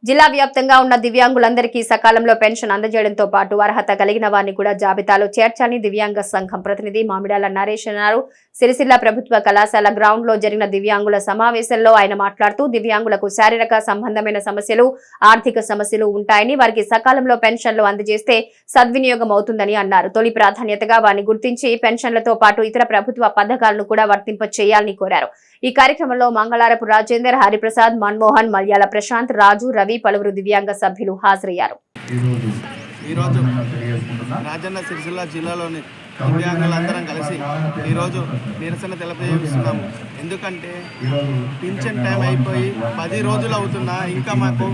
జిల్లా వ్యాప్తంగా ఉన్న దివ్యాంగులందరికీ సకాలంలో పెన్షన్ అందజేయడంతో పాటు అర్హత కలిగిన వారిని కూడా జాబితాలో చేర్చాలని దివ్యాంగ సంఘం ప్రతినిధి మామిడాల నరేష్ అన్నారు. సిరిసిల్ల ప్రభుత్వ కళాశాల గ్రౌండ్ లో జరిగిన దివ్యాంగుల సమావేశంలో ఆయన మాట్లాడుతూ దివ్యాంగులకు శారీరక సంబంధమైన సమస్యలు, ఆర్థిక సమస్యలు ఉంటాయని, వారికి సకాలంలో పెన్షన్లు అందజేస్తే సద్వినియోగం అవుతుందని అన్నారు. తొలి ప్రాధాన్యతగా వారిని గుర్తించి పెన్షన్లతో పాటు ఇతర ప్రభుత్వ పథకాలను కూడా వర్తింప చేయాలని కోరారు. ఈ కార్యక్రమంలో మంగళారపు రాజేందర్, హరిప్రసాద్, మన్మోహన్, మల్యాల ప్రశాంత్, రాజు, రవి, పలువురు దివ్యాంగ సభ్యులు హాజరయ్యారు. ఈరోజు రాజన్న సిరిసిల్ల జిల్లాలోని దివ్యాంగులందరం కలిసి ఈరోజు నిరసన తెలియజేస్తున్నాము. ఎందుకంటే పింఛన్ టైం అయిపోయి 10 రోజులు అవుతున్నా ఇంకా మాకు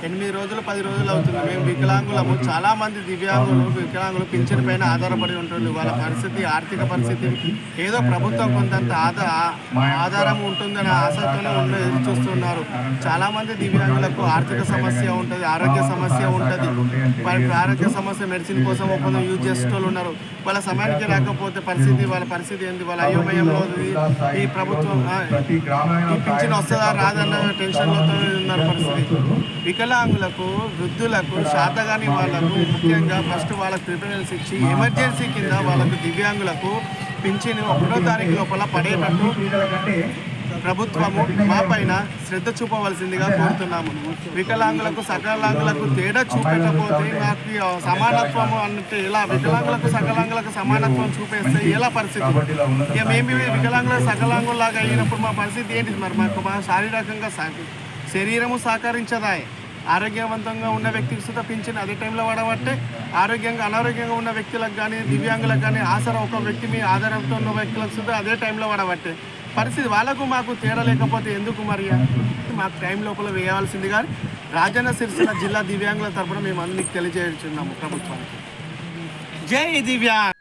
8 రోజులు 10 రోజులు అవుతుంది. మేము వికలాంగులము, చాలామంది వికలాంగులు పింఛన్ పైన ఆధారపడి ఉంటుంది. వాళ్ళ పరిస్థితి, ఆర్థిక పరిస్థితి ఏదో ప్రభుత్వం కొంతంత ఆధారం ఉంటుందని ఆశతోనే ఎదురు చూస్తున్నారు. చాలామంది దివ్యాంగులకు ఆర్థిక సమస్య ఉంటుంది, ఆరోగ్య సమస్య ఉంటుంది. ఆరోగ్య సమస్య మెడిసిన్ కోసం ఒప్పందం యూజ్ చేసేటోళ్ళు ఉన్నారు. వాళ్ళ సమయానికి రాకపోతే వాళ్ళ పరిస్థితి ఏంటి? వాళ్ళ అయోమయంలో ఈ ప్రభుత్వం ఈ పింఛన్ వస్తుందా రాదన్న టెన్షన్లో ఉన్నారు పరిస్థితి. వికలాంగులకు, వృద్ధులకు, శాతగాని వాళ్ళకు ముఖ్యంగా ఫస్ట్ వాళ్ళకు ప్రిఫరెన్స్ ఇచ్చి ఎమర్జెన్సీ కింద వాళ్ళకు దివ్యాంగులకు పింఛను 1వ తారీఖు లోపల పడేటట్టు ప్రభుత్వము మా పైన శ్రద్ధ చూపవలసిందిగా కోరుతున్నాము. వికలాంగులకు, సకలాంగులకు తేడా చూపెట్టకపోతే మాకు సమానత్వము అంటే ఎలా? వికలాంగులకు, సకలాంగులకు సమానత్వం చూపేస్తే ఎలా పరిస్థితి? ఇక మేము వికలాంగులకు, సకలాంగులాగా అయినప్పుడు మా పరిస్థితి ఏంటి? మరి మాకు శారీరకంగా శరీరము సహకరించదా? ఆరోగ్యవంతంగా ఉన్న వ్యక్తికి సుత పింఛన్ అదే టైంలో పడబట్టే అనారోగ్యంగా ఉన్న వ్యక్తులకు కానీ, దివ్యాంగులకు కానీ ఆసరా ఒక వ్యక్తి మీ ఆధారంతో ఉన్న వ్యక్తులకు సుత అదే టైంలో పడబట్టే పరిస్థితి. వాళ్ళకు మాకు తేడా లేకపోతే ఎందుకు? మరి మాకు టైం లోపల వేయాల్సింది కానీ రాజన్న సిరిసిల్ల జిల్లా దివ్యాంగుల తరఫున మేము అందరికి తెలియజేస్తున్నాము ప్రభుత్వానికి. జై దివ్యాంగ్.